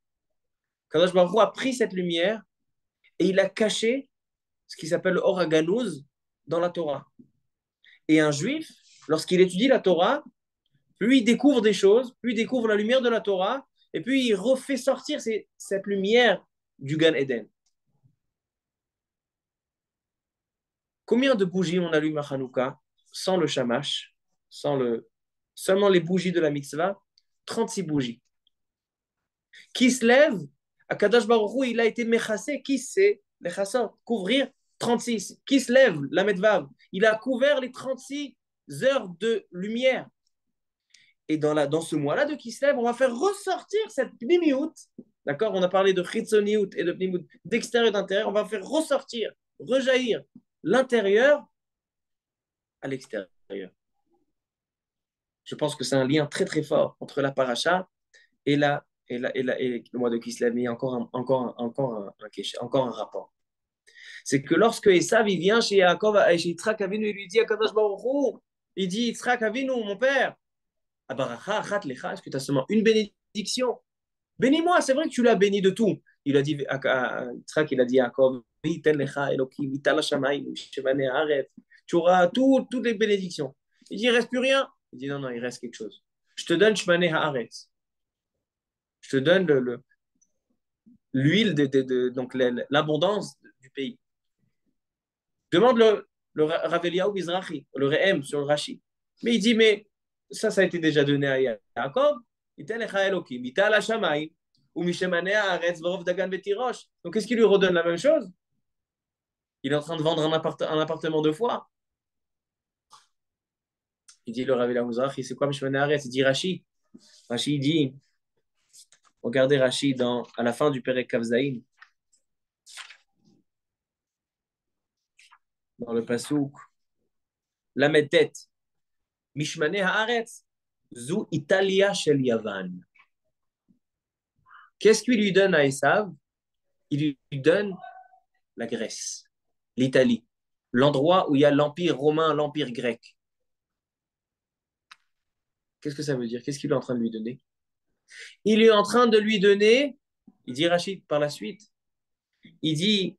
A: Akadosh Baruch Hu a pris cette lumière et il a caché ce qui s'appelle le Or HaGanuz dans la Torah. Et un juif, lorsqu'il étudie la Torah, plus il découvre des choses, plus il découvre la lumière de la Torah, et puis il refait sortir cette lumière du Gan Eden. Combien de bougies on allume à Hanouka sans le shamash, seulement les bougies de la mitzvah? 36 bougies. Qui se lève, Akadosh Baruch Hu, il a été mechassé, qui c'est les chassot, couvrir 36. Qui se lève, la medvav, il a couvert les 36 heures de lumière. Et dans ce mois-là de Kislev, on va faire ressortir cette pnimiout. D'accord? On a parlé de chitzoniout et de pnimiout, d'extérieur et d'intérieur. On va faire ressortir, rejaillir l'intérieur à l'extérieur. Je pense que c'est un lien très très fort entre la paracha et, et le mois de Kislev. Mais il y a encore un rapport. C'est que lorsque Esav il vient chez Yaakov, chez Yitzhak Avinu, il lui dit à Kadosh Baruch Hu, il dit Yitzhak Avinu, mon père, est-ce que tu as seulement une bénédiction? Bénis-moi, c'est vrai que tu l'as béni de tout. Il a dit à Yitzhak, il a dit à Yaakov, tu auras toutes les bénédictions. Il dit, il ne reste plus rien. Il dit, non, non, il reste quelque chose. Je te donne Shmané Haaretz. Je te donne l'huile, donc l'abondance du pays. Demande le Rav Eliyahu Mizrahi, le Rehem sur le Rashi. Mais il dit, mais ça a été déjà donné à Yaakov. Donc, qu'est-ce qu'il lui redonne la même chose? Il est en train de vendre un appartement 2 fois. Il dit le Rav Eliyahu Mizrahi, c'est quoi Mishmané Haaretz? Il dit Rashi. Rashi dit, regardez Rashi à la fin du Perek Kavzaïm, dans le Passouk, la Medet, Mishmané Haaretz, Zu Italia Shel Yavan. Qu'est-ce qu'il lui donne à Esav? Il lui donne la Grèce, l'Italie, l'endroit où il y a l'Empire romain, l'Empire grec. Qu'est-ce que ça veut dire? Qu'est-ce qu'il est en train de lui donner? Il est en train de lui donner, il dit Rachid par la suite, il dit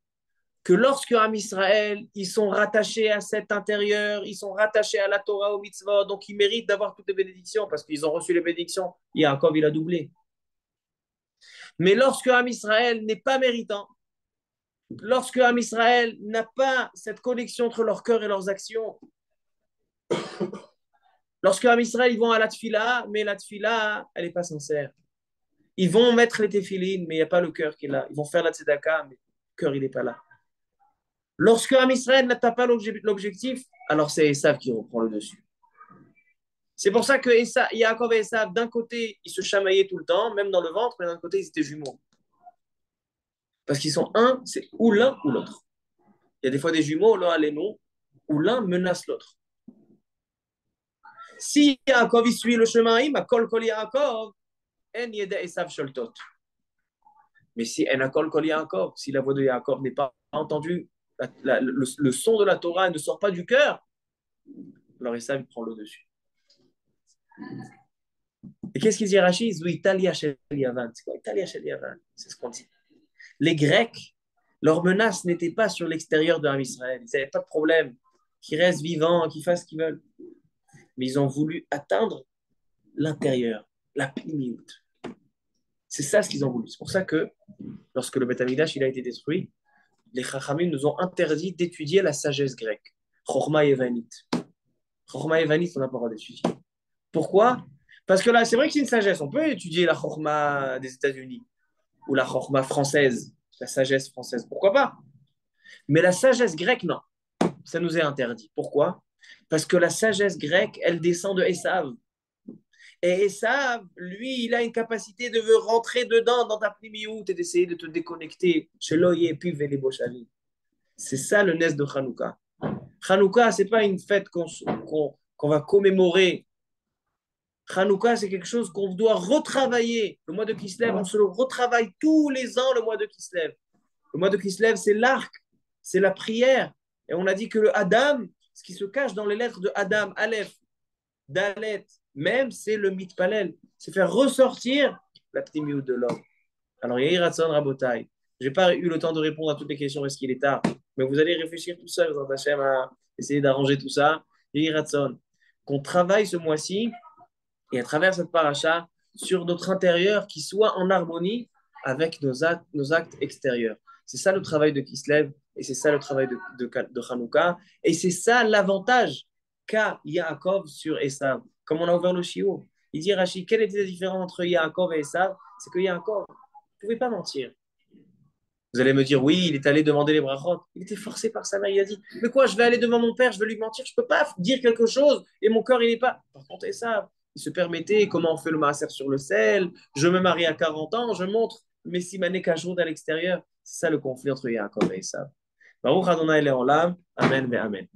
A: que lorsque Am Israël, ils sont rattachés à cet intérieur, ils sont rattachés à la Torah, au mitzvah, donc ils méritent d'avoir toutes les bénédictions parce qu'ils ont reçu les bénédictions. Yaakov, il a doublé. Mais lorsque Am Israël n'est pas méritant, lorsque Am Israël n'a pas cette connexion entre leur cœur et leurs actions, lorsque Am Israël ils vont à la tfila, mais la tfila, elle n'est pas sincère. Ils vont mettre les téphilines, mais il n'y a pas le cœur qui est là. Ils vont faire la tzedaka, mais le cœur, il n'est pas là. Lorsque Am Israël n'atteint pas l'objectif, alors c'est Esav qui reprend le dessus. C'est pour ça que Yaakov et Esav, d'un côté, ils se chamaillaient tout le temps, même dans le ventre, mais d'un côté, ils étaient jumeaux. Parce qu'ils sont un, c'est ou l'un ou l'autre. Il y a des fois des jumeaux, l'un a les noms, où l'un menace l'autre. Si Yaakov il suit le chemin, Kol Kol Yaakov, En Yeda Esav Sholtot. Mais si En Kol Kol Yaakov, si la voix de Yaakov n'est pas entendue, le son de la Torah ne sort pas du cœur, alors Esav prend le dessus. Et qu'est-ce qu'il dit Rachid? Italia Shel Yavan. C'est quoi Italia Shel Yavan? C'est ce qu'on dit. Les Grecs, leur menace n'était pas sur l'extérieur de Israël. Ils n'avaient pas de problème. Qu'ils restent vivants, qu'ils fassent ce qu'ils veulent. Mais ils ont voulu atteindre l'intérieur, la pnimiout. C'est ça ce qu'ils ont voulu. C'est pour ça que lorsque le Beth Amikdash il a été détruit, les Chachamim nous ont interdit d'étudier la sagesse grecque. Chorma Evanit. Chorma Evanit, on n'a pas le droit d'étudier. Pourquoi? Parce que là, c'est vrai que c'est une sagesse. On peut étudier la Chorma des États-Unis ou la Chorma française, la sagesse française. Pourquoi pas? Mais la sagesse grecque, non. Ça nous est interdit. Pourquoi? Parce que la sagesse grecque, elle descend de Esav. Et Esav, lui, il a une capacité de rentrer dedans dans ta pnimiout et d'essayer de te déconnecter. Chez l'oye, puis les bochalim. C'est ça le Nes de Hanouka. Hanouka, ce n'est pas une fête qu'on va commémorer. Hanouka, c'est quelque chose qu'on doit retravailler. Le mois de Kislev, on se le retravaille tous les ans, le mois de Kislev. Le mois de Kislev, c'est l'arc, c'est la prière. Et on a dit que le Adam, ce qui se cache dans les lettres de Adam, Aleph, Dalet, même, c'est le mitpalel. C'est faire ressortir la ptimiout de l'homme. Alors, Yair Hatson Rabotai, je n'ai pas eu le temps de répondre à toutes les questions parce qu'il est tard, mais vous allez réfléchir tout seul, dans Hachem, à essayer d'arranger tout ça. Yair Hatson, qu'on travaille ce mois-ci et à travers cette paracha sur notre intérieur qui soit en harmonie avec nos actes extérieurs. C'est ça le travail de Kislev et c'est ça le travail de Hanouka et c'est ça l'avantage qu'a Yaakov sur Esav. Comme on a ouvert le chiot, il dit Rachid, quelle était la différence entre Yaakov et Esav? C'est que Yaakov ne pouvait pas mentir. Vous allez me dire, oui, il est allé demander les brachot. Il était forcé par sa mère. Il a dit, mais quoi, je vais aller devant mon père, je vais lui mentir. Je ne peux pas dire quelque chose et mon corps, il n'est pas. Par contre, Esav, il se permettait, comment on fait le maaser sur le sel, je me marie à 40 ans, je montre mes simané cacheroute à l'extérieur. C'est ça le conflit entre Yaakov et Esav. Baruch Adonai Leolam. Amen, ve Amen.